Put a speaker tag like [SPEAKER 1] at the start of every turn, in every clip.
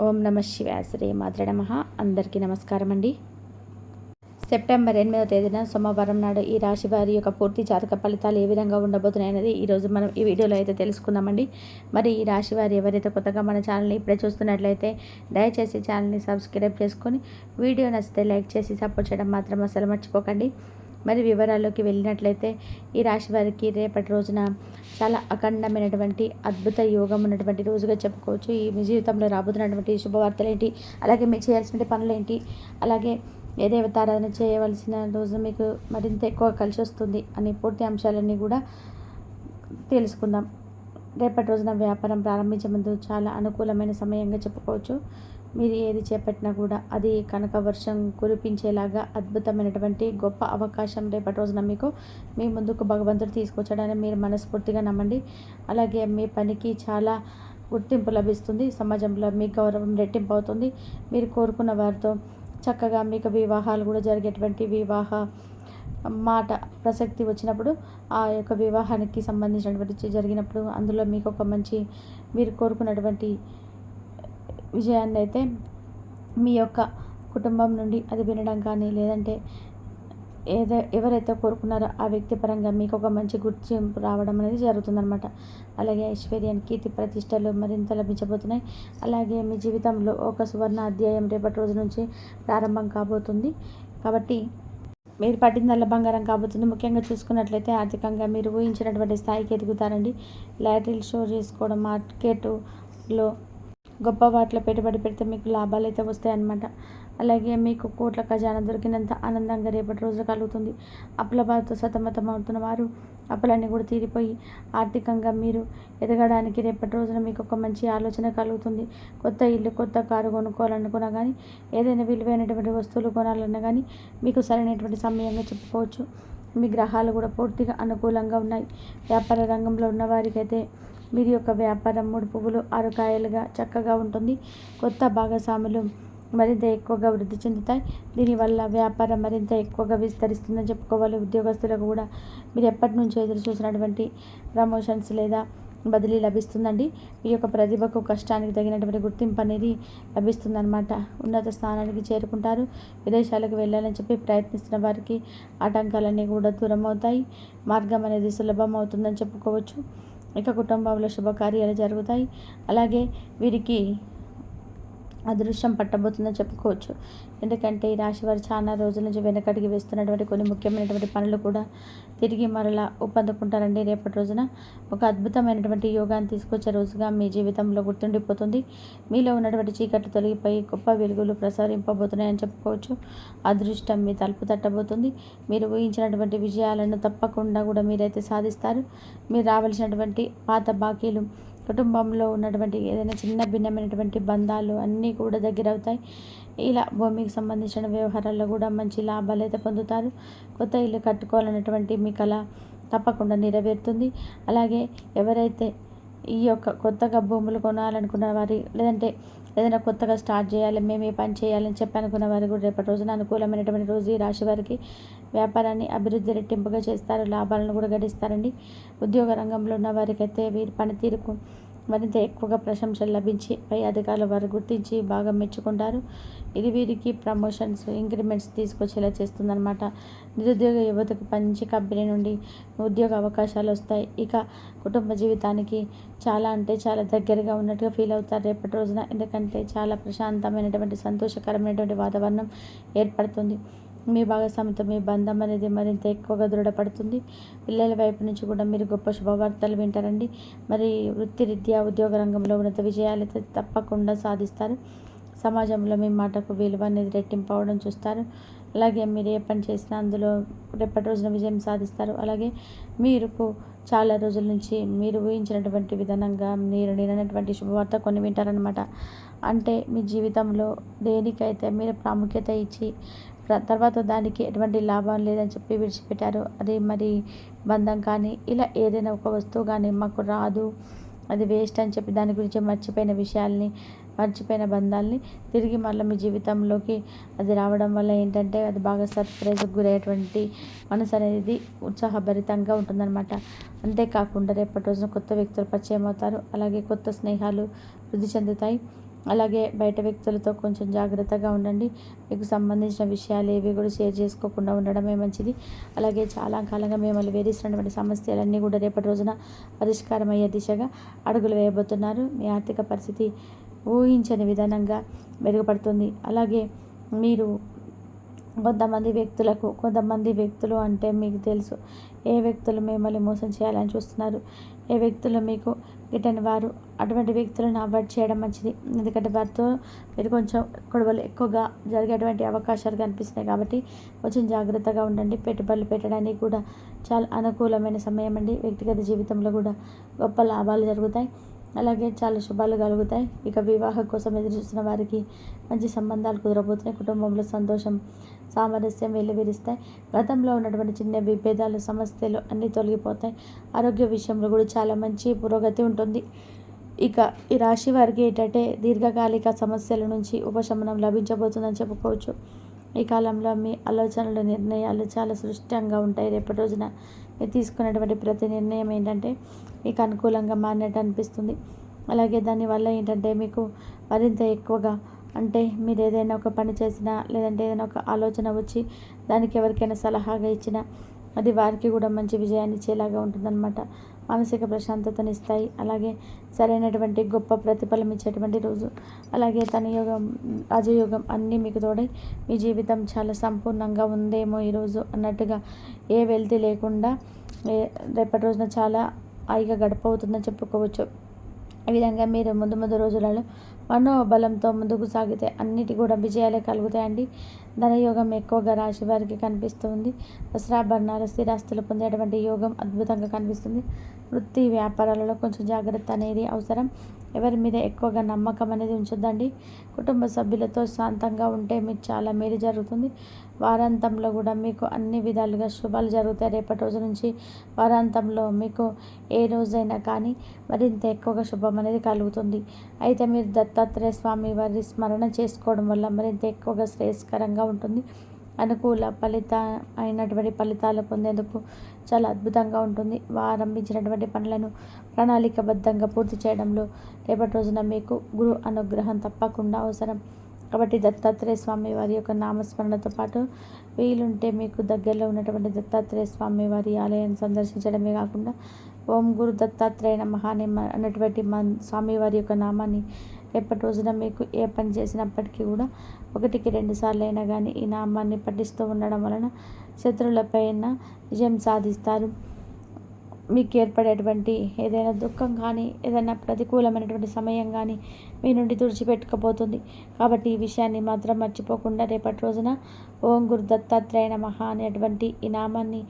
[SPEAKER 1] ఓం నమ శివాయ. శ్రీ మాత్రే నమః. అందరికీ నమస్కారం అండి. సెప్టెంబర్ 8వ తేదీన సోమవారం నాడు ఈ రాశి వారి యొక్క పూర్తి జాతక ఫలితాలు ఏ విధంగా ఉండబోతున్నాయనేది ఈరోజు మనం ఈ వీడియోలో అయితే తెలుసుకుందామండి. మరి ఈ రాశి వారు ఎవరైతే కొత్తగా మన ఛానల్ని ఇప్పుడే చూస్తున్నట్లయితే దయచేసి ఛానల్ని సబ్స్క్రైబ్ చేసుకొని వీడియో నచ్చితే లైక్ చేసి సపోర్ట్ చేయడం మాత్రం అసలు మర్చిపోకండి. మరి వివరాల్లోకి వెళ్ళినట్లయితే ఈ రాశి వారికి రేపటి రోజున చాలా అఖండమైనటువంటి అద్భుత యోగం ఉన్నటువంటి రోజుగా చెప్పుకోవచ్చు. ఈ మీ జీవితంలో రాబోతున్నటువంటి శుభవార్తలు ఏంటి, అలాగే మీరు చేయాల్సిన పనులు ఏంటి, అలాగే ఏ దేవతారాధన చేయవలసిన రోజు మీకు మరింత ఎక్కువ కలిసి వస్తుంది అనే పూర్తి అంశాలన్నీ కూడా తెలుసుకుందాం. రేపటి రోజున వ్యాపారం ప్రారంభించే ముందు చాలా అనుకూలమైన సమయంగా చెప్పుకోవచ్చు. మీరు ఏది చేపట్టినా కూడా అది కనక వర్షం కురిపించేలాగా అద్భుతమైనటువంటి గొప్ప అవకాశం రేపటి రోజున మీకు మీ ముందుకు భగవంతుడు తీసుకొచ్చాడని మీరు మనస్ఫూర్తిగా నమ్మండి. అలాగే మీ పనికి చాలా గుర్తింపు లభిస్తుంది. సమాజంలో మీ గౌరవం రెట్టింపు అవుతుంది. మీరు కోరుకున్న వారితో చక్కగా మీకు వివాహాలు కూడా జరిగేటువంటి వివాహ మాట ప్రసక్తి వచ్చినప్పుడు ఆ యొక్క వివాహానికి సంబంధించినటువంటి జరిగినప్పుడు అందులో మీకు ఒక మంచి మీరు కోరుకున్నటువంటి విజయాన్ని అయితే మీ యొక్క కుటుంబం నుండి అది వినడం కానీ లేదంటే ఎవరైతే కోరుకున్నారో ఆ వ్యక్తి పరంగా మీకు ఒక మంచి గుర్తింపు రావడం అనేది జరుగుతుందన్నమాట. అలాగే ఐశ్వర్యం, కీర్తి, ప్రతిష్టలు మరింత లభించబోతున్నాయి. అలాగే మీ జీవితంలో ఒక సువర్ణ అధ్యాయం రేపటి రోజు నుంచి ప్రారంభం కాబోతుంది. కాబట్టి మీరు పట్టిందల్లా బంగారం కాబోతుంది. ముఖ్యంగా చూసుకున్నట్లయితే ఆర్థికంగా మీరు ఊహించినటువంటి స్థాయికి ఎదుగుతారండి. లాటరీలు షో చేసుకోవడం, మార్కెట్లో గొప్ప వాటిలో పెట్టుబడి పెడితే మీకు లాభాలు అయితే వస్తాయన్నమాట. అలాగే మీకు కోట్ల ఖజానా దొరికినంత ఆనందంగా రేపటి రోజు కలుగుతుంది. అప్పుల బాధతో సతమతం అవుతున్న వారు అప్పులన్నీ కూడా తీరిపోయి ఆర్థికంగా మీరు ఎదగడానికి రేపటి రోజున మీకు ఒక మంచి ఆలోచన కలుగుతుంది. కొత్త ఇల్లు, కొత్త కారు కొనుక్కోవాలనుకున్నా కానీ, ఏదైనా విలువైనటువంటి వస్తువులు కొనాలన్నా కానీ మీకు సరైనటువంటి సమయంగా చెప్పుకోవచ్చు. మీ గ్రహాలు కూడా పూర్తిగా అనుకూలంగా ఉన్నాయి. వ్యాపార రంగంలో ఉన్న వారికైతే మీరు యొక్క వ్యాపారం 3 పువ్వులు 6 కాయలుగా చక్కగా ఉంటుంది. కొత్త భాగస్వాములు మరింత ఎక్కువగా వృద్ధి చెందుతాయి. దీనివల్ల వ్యాపారం మరింత ఎక్కువగా విస్తరిస్తుందని చెప్పుకోవాలి. ఉద్యోగస్తులకు కూడా మీరు ఎప్పటి నుంచో ఎదురు చూసినటువంటి ప్రమోషన్స్ లేదా బదిలీ లభిస్తుందండి. మీ యొక్క ప్రతిభకు, కష్టానికి తగినటువంటి గుర్తింపు అనేది లభిస్తుందన్నమాట. ఉన్నత స్థానానికి చేరుకుంటారు. విదేశాలకు వెళ్ళాలని చెప్పి ప్రయత్నిస్తున్న వారికి ఆటంకాలన్నీ కూడా దూరం అవుతాయి. మార్గం అనేది సులభం అవుతుందని చెప్పుకోవచ్చు. ఇక కుటుంబంలో శుభకార్యాలు జరుగుతాయి. అలాగే వీరికి అదృష్టం పట్టబోతుందని చెప్పుకోవచ్చు. ఎందుకంటే ఈ రాశి వారు చాలా రోజుల నుంచి వెనకడికి వేస్తున్నటువంటి కొన్ని ముఖ్యమైనటువంటి పనులు కూడా తిరిగి మరలా ఊపందుకుంటారండి. రేపటి రోజున ఒక అద్భుతమైనటువంటి యోగాన్ని తీసుకొచ్చే రోజుగా మీ జీవితంలో గుర్తుండిపోతుంది. మీలో ఉన్నటువంటి చీకట్లు తొలగిపోయి గొప్ప వెలుగులు ప్రసరింపబోతున్నాయని చెప్పుకోవచ్చు. అదృష్టం మీ తలుపు తట్టబోతుంది. మీరు ఊహించినటువంటి విజయాలను తప్పకుండా కూడా మీరైతే సాధిస్తారు. మీరు రావాల్సినటువంటి పాత బాకీలు, కుటుంబంలో ఉన్నటువంటి ఏదైనా చిన్న భిన్నమైనటువంటి బంధాలు అన్నీ కూడా దగ్గర అవుతాయి. ఇలా భూమికి సంబంధించిన వ్యవహారాల్లో కూడా మంచి లాభాలు అయితే పొందుతారు. కొత్త ఇల్లు కట్టుకోవాలన్నటువంటి మీ కళ తప్పకుండా నెరవేరుతుంది. అలాగే ఎవరైతే ఈ యొక్క కొత్తగా భూములు కొనాలనుకున్న వారి లేదంటే ఏదైనా కొత్తగా స్టార్ట్ చేయాలి, మేము ఏ పని చేయాలని చెప్పి అనుకున్న వారు కూడా రేపటి రోజున అనుకూలమైనటువంటి రోజు ఈ రాశి వారికి. వ్యాపారాన్ని అభివృద్ధి రెట్టింపుగా చేస్తారు. లాభాలను కూడా గడిస్తారండి. ఉద్యోగ రంగంలో ఉన్న వారికైతే వీరి పనితీరుకు మరింత ఎక్కువగా ప్రశంసలు లభించి పై అధికారుల వారు గుర్తించి బాగా మెచ్చుకుంటారు. ఇది వీరికి ప్రమోషన్స్, ఇంక్రిమెంట్స్ తీసుకొచ్చేలా చేస్తుందన్నమాట. నిరుద్యోగ యువతకు మంచి కంపెనీ నుండి ఉద్యోగ అవకాశాలు వస్తాయి. ఇక కుటుంబ జీవితానికి చాలా అంటే చాలా దగ్గరగా ఉన్నట్టుగా ఫీల్ అవుతారు రేపటి రోజున. ఎందుకంటే చాలా ప్రశాంతమైనటువంటి సంతోషకరమైనటువంటి వాతావరణం ఏర్పడుతుంది. మీ భాగస్వామితో మీ బంధం అనేది మరింత ఎక్కువగా దృఢపడుతుంది. పిల్లల వైపు నుంచి కూడా మీరు గొప్ప శుభవార్తలు వింటారండి. మరి వృత్తిరీత్యా ఉద్యోగ రంగంలో ఉన్నత విజయాలు తప్పకుండా సాధిస్తారు. సమాజంలో మీ మాటకు విలువ అనేది రెట్టింపు అవడం చూస్తారు. అలాగే మీరు ఏ పని చేసినా అందులో రేపటి రోజున విజయం సాధిస్తారు. అలాగే మీరు చాలా రోజుల నుంచి మీరు ఊహించినటువంటి విధానంగా మీరు నిన్నటువంటి శుభవార్త కొన్ని వింటారనమాట. అంటే మీ జీవితంలో దేనికైతే మీరు ప్రాముఖ్యత ఇచ్చి తర్వాత దానికి ఎటువంటి లాభం లేదని చెప్పి విడిచిపెట్టారు, అది మరి బంధం కానీ ఇలా ఏదైనా ఒక వస్తువు కానీ మాకు రాదు, అది వేస్ట్ అని చెప్పి దాని గురించి మర్చిపోయిన విషయాల్ని, మర్చిపోయిన బంధాలని తిరిగి మళ్ళీ మీ జీవితంలోకి అది రావడం వల్ల ఏంటంటే అది బాగా సర్ప్రైజ్కి గురయ్యేటువంటి మనసు అనేది ఉత్సాహభరితంగా ఉంటుందన్నమాట. అంతేకాకుండా రేపటి రోజున కొత్త వ్యక్తులు పరిచయం అవుతారు. అలాగే కొత్త స్నేహాలు వృద్ధి చెందుతాయి. అలాగే బయట వ్యక్తులతో కొంచెం జాగ్రత్తగా ఉండండి. మీకు సంబంధించిన విషయాలు ఏవి కూడా షేర్ చేసుకోకుండా ఉండడమే మంచిది. అలాగే చాలా కాలంగా మిమ్మల్ని వేధిస్తున్నటువంటి సమస్యలన్నీ కూడా రేపటి రోజున పరిష్కారం అయ్యే దిశగా అడుగులు వేయబోతున్నారు. మీ ఆర్థిక పరిస్థితి ఊహించని విధానంగా మెరుగుపడుతుంది. అలాగే మీరు కొంతమంది వ్యక్తులు అంటే మీకు తెలుసు ఏ వ్యక్తులు మిమ్మల్ని మోసం చేయాలని చూస్తున్నారు, ఏ వ్యక్తులు మీకు గిట్టని వారు. అటువంటి వ్యక్తులను అవాయిడ్ చేయడం మంచిది. ఎందుకంటే వారితో మీరు కొంచెం గొడవలు ఎక్కువగా జరిగేటువంటి అవకాశాలు కనిపిస్తున్నాయి కాబట్టి కొంచెం జాగ్రత్తగా ఉండండి. పెట్టుబడులు పెట్టడానికి కూడా చాలా అనుకూలమైన సమయం అండి. వ్యక్తిగత జీవితంలో కూడా గొప్ప లాభాలు జరుగుతాయి. అలాగే చాలా శుభాలు కలుగుతాయి. ఇక వివాహం కోసం ఎదురు చూస్తున్న వారికి మంచి సంబంధాలు కుదరబోతున్నాయి. కుటుంబంలో సంతోషం సామరస్యం వెల్లివిరుస్తాయి. గతంలో ఉన్నటువంటి చిన్న విభేదాలు సమస్యలు అన్నీ తొలగిపోతాయి. ఆరోగ్య విషయంలో కూడా చాలా మంచి పురోగతి ఉంటుంది. ఇక ఈ రాశి వారికి ఏంటంటే దీర్ఘకాలిక సమస్యల నుంచి ఉపశమనం లభించబోతుందని చెప్పుకోవచ్చు. ఈ కాలంలో మీ ఆలోచనలు నిర్ణయాలు చాలా సృష్టంగా ఉంటాయి. రేపటి రోజున మీరు తీసుకున్నటువంటి ప్రతి నిర్ణయం ఏంటంటే మీకు అనుకూలంగా మారినట్టు అనిపిస్తుంది. అలాగే దానివల్ల ఏంటంటే మీకు మరింత ఎక్కువగా అంటే మీరు ఏదైనా ఒక పని చేసినా లేదంటే ఏదైనా ఒక ఆలోచన వచ్చి దానికి ఎవరికైనా సలహాగా ఇచ్చినా అది వారికి కూడా మంచి విజయాన్ని ఇచ్చేలాగా ఉంటుందన్నమాట. మానసిక ప్రశాంతతను ఇస్తాయి. అలాగే సరైనటువంటి గొప్ప ప్రతిఫలం ఇచ్చేటువంటి రోజు. అలాగే తన యోగం రాజయోగం అన్నీ మీకు తోడై మీ జీవితం చాలా సంపూర్ణంగా ఉందేమో ఈరోజు అన్నట్టుగా ఏ వెలితి లేకుండా రేపటి రోజున చాలా హాయిగా గడపవుతుందని చెప్పుకోవచ్చు. ఈ విధంగా మీరు ముందు రోజులలో మనోబలంతో ముందుకు సాగితే అన్నిటి కూడా విజయాలే కలుగుతాయండి. ధనయోగం ఎక్కువగా రాశి వారికి కనిపిస్తుంది. వస్త్రాభరణాలు స్థిరాస్తులు పొందేటువంటి యోగం అద్భుతంగా కనిపిస్తుంది. వృత్తి వ్యాపారాలలో కొంచెం జాగ్రత్త అనేది అవసరం. ఎవరి మీద ఎక్కువగా నమ్మకం అనేది ఉంచొద్దండి. కుటుంబ సభ్యులతో శాంతంగా ఉంటే మీకు చాలా మేలు జరుగుతుంది. వారాంతంలో కూడా మీకు అన్ని విధాలుగా శుభాలు జరుగుతాయి. రేపటి రోజు నుంచి వారాంతంలో మీకు ఏ రోజైనా కానీ మరింత ఎక్కువగా శుభం అనేది కలుగుతుంది. అయితే మీరు దత్తాత్రేయ స్వామి వారి స్మరణ చేసుకోవడం వల్ల మరింత ఎక్కువగా శ్రేయస్కరంగా ఉంటుంది. అనుకూల అయినటువంటి ఫలితాలు పొందేందుకు చాలా అద్భుతంగా ఉంటుంది. ఆరంభించినటువంటి పనులను ప్రణాళికబద్ధంగా పూర్తి చేయడంలో రేపటి రోజున మీకు గురు అనుగ్రహం తప్పకుండా అవసరం. కాబట్టి దత్తాత్రేయ స్వామి వారి యొక్క నామస్మరణతో పాటు వీలుంటే మీకు దగ్గరలో ఉన్నటువంటి దత్తాత్రేయ స్వామి వారి ఆలయాన్ని సందర్శించడమే కాకుండా ఓం గురు దత్తాత్రేయ నమః అన్నటువంటి స్వామివారి యొక్క నామాన్ని రేపటి రోజున మీకు ఏ పని చేసినప్పటికీ కూడా 1-2 సార్లు అయినా కానీ ఈ నామాన్ని పఠిస్తూ ఉండడం వలన శత్రువులపైన విజయం సాధిస్తారు. మీకు ఏర్పడేటువంటి ఏదైనా దుఃఖం కానీ ఏదైనా ప్రతికూలమైనటువంటి సమయం కానీ మీ నుండి తుడిచిపెట్టుకపోతుంది. కాబట్టి ఈ విషయాన్ని మాత్రం మర్చిపోకుండా రేపటి రోజున ఓం గురు దత్తాత్రేయ నమః అనేటువంటి ఈ నామాన్ని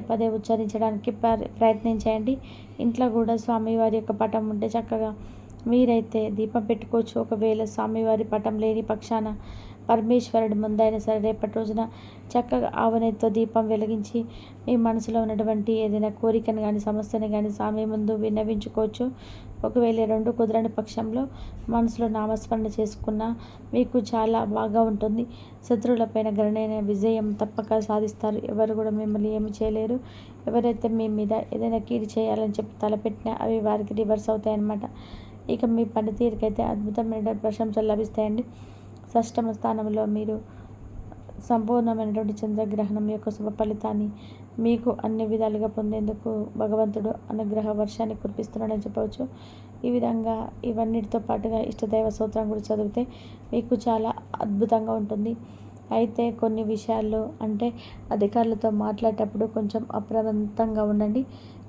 [SPEAKER 1] పదే ఉచ్చరించడానికి ప్రయత్నించండి. ఇంట్లో కూడా స్వామివారి యొక్క పటం ఉంటే చక్కగా మీరైతే దీపం పెట్టుకోవచ్చు. ఒకవేళ స్వామివారి పటం లేని పక్షాన పరమేశ్వరుడి ముందైనా సరే రేపటి రోజున చక్కగా ఆవనెత్తో దీపం వెలిగించి మీ మనసులో ఉన్నటువంటి ఏదైనా కోరికను కానీ సమస్యను కానీ స్వామి ముందు విన్నవించుకోవచ్చు. ఒకవేళ 2 కుదరని పక్షంలో మనసులో నామస్మరణ చేసుకున్న మీకు చాలా బాగా ఉంటుంది. శత్రువులపైన గణనైన విజయం తప్పక సాధిస్తారు. ఎవరు కూడా మిమ్మల్ని ఏమి చేయలేరు. ఎవరైతే మీ మీద ఏదైనా కీడు చేయాలని చెప్పి తలపెట్టినా అవి వారికి రివర్స్ అవుతాయన్నమాట. ఇక మీ పనితీరుకైతే అద్భుతమైన ప్రశంసలు లభిస్తాయండి. 6వ స్థానంలో మీరు సంపూర్ణమైనటువంటి చంద్రగ్రహణం యొక్క శుభ ఫలితాన్ని మీకు అన్ని విధాలుగా పొందేందుకు భగవంతుడు అనుగ్రహ వర్షాన్ని కురిపిస్తున్నాడని చెప్పవచ్చు. ఈ విధంగా ఇవన్నిటితో పాటుగా ఇష్టదైవ స్తోత్రం కూడా చదివితే మీకు చాలా అద్భుతంగా ఉంటుంది. అయితే కొన్ని విషయాల్లో అంటే అధికారులతో మాట్లాడేటప్పుడు కొంచెం అప్రమత్తంగా ఉండండి.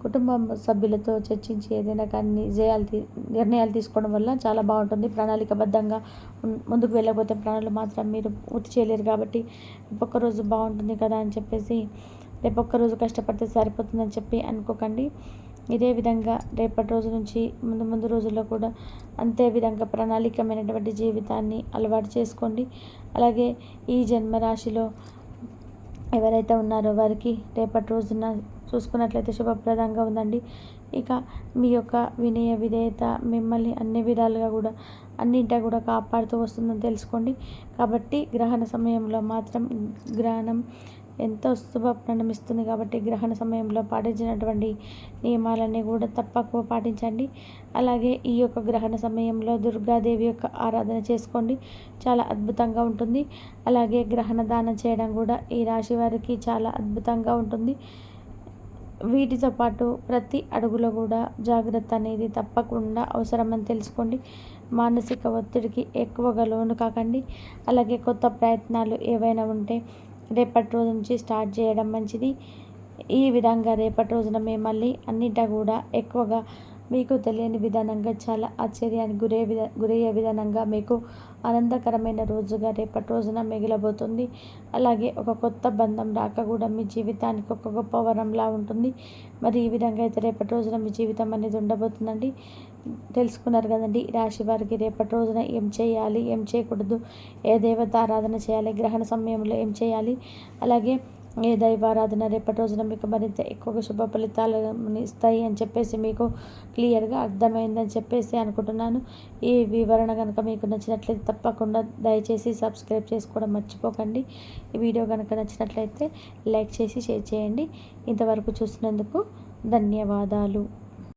[SPEAKER 1] కుటుంబం సభ్యులతో చర్చించి ఏదైనా కానీ నిర్ణయాలు తీసుకోవడం వల్ల చాలా బాగుంటుంది. ప్రణాళికబద్ధంగా ముందుకు వెళ్ళకపోతే ప్రణాళిక మాత్రం మీరు పూర్తి చేయలేరు. కాబట్టి ఒక్కరోజు బాగుంటుంది కదా అని చెప్పేసి రేపు ఒక్కరోజు కష్టపడితే సరిపోతుందని చెప్పి అనుకోకండి. ఇదే విధంగా రేపటి రోజు నుంచి ముందు రోజుల్లో కూడా అంతే విధంగా ప్రణాళికమైనటువంటి జీవితాన్ని అలవాటు చేసుకోండి. అలాగే ఈ జన్మరాశిలో ఎవరైతే ఉన్నారో వారికి రేపటి రోజున చూసుకున్నట్లయితే శుభప్రదంగా ఉందండి. ఇక మీ యొక్క వినయ విధేయత మిమ్మల్ని అన్ని విధాలుగా కూడా అన్నింటా కూడా కాపాడుతూ వస్తుందని తెలుసుకోండి. కాబట్టి గ్రహణ సమయంలో మాత్రం గ్రహణం ఎంతో శుభప్రణం ఇస్తుంది. కాబట్టి గ్రహణ సమయంలో పాటించినటువంటి నియమాలన్నీ కూడా తప్పక పాటించండి. అలాగే ఈ యొక్క గ్రహణ సమయంలో దుర్గాదేవి యొక్క ఆరాధన చేసుకోండి, చాలా అద్భుతంగా ఉంటుంది. అలాగే గ్రహణ దానం చేయడం కూడా ఈ రాశి వారికి చాలా అద్భుతంగా ఉంటుంది. వీటితో పాటు ప్రతి అడుగులో కూడా జాగ్రత్త అనేది తప్పకుండా అవసరమని తెలుసుకోండి. మానసిక ఒత్తిడికి ఎక్కువగా లోను కాకండి. అలాగే కొత్త ప్రయత్నాలు ఏవైనా ఉంటే రేపటి రోజు నుంచి స్టార్ట్ చేయడం మంచిది. ఈ విధంగా రేపటి రోజున మేము మళ్ళీ అన్నింటా కూడా ఎక్కువగా మీకు తెలియని విధానంగా చాలా ఆశ్చర్యానికి గురయ్యే విధానంగా మీకు ఆనందకరమైన రోజుగా రేపటి రోజున మిగిలబోతుంది. అలాగే ఒక కొత్త బంధం రాక కూడా మీ జీవితానికి ఒక గొప్ప వరంలా ఉంటుంది. మరి ఈ విధంగా అయితే రేపటి రోజున మీ జీవితం అనేది ఉండబోతుందండి. తెలుసుకున్నారు కదండి, రాశి వారికి రేపటి రోజున ఏం చేయాలి, ఏం చేయకూడదు, ఏ దేవత ఆరాధన చేయాలి, గ్రహణ సమయంలో ఏం చేయాలి, అలాగే ఏ దైవారాధన రేపటి రోజున మీకు మరింత ఎక్కువగా శుభ ఫలితాలను ఇస్తాయి అని చెప్పేసి మీకు క్లియర్గా అర్థమైందని చెప్పేసి అనుకుంటున్నాను. ఈ వివరణ కనుక మీకు నచ్చినట్లయితే తప్పకుండా దయచేసి సబ్స్క్రైబ్ చేసుకోవడం మర్చిపోకండి. ఈ వీడియో కనుక నచ్చినట్లయితే లైక్ చేసి షేర్ చేయండి. ఇంతవరకు చూసినందుకు ధన్యవాదాలు.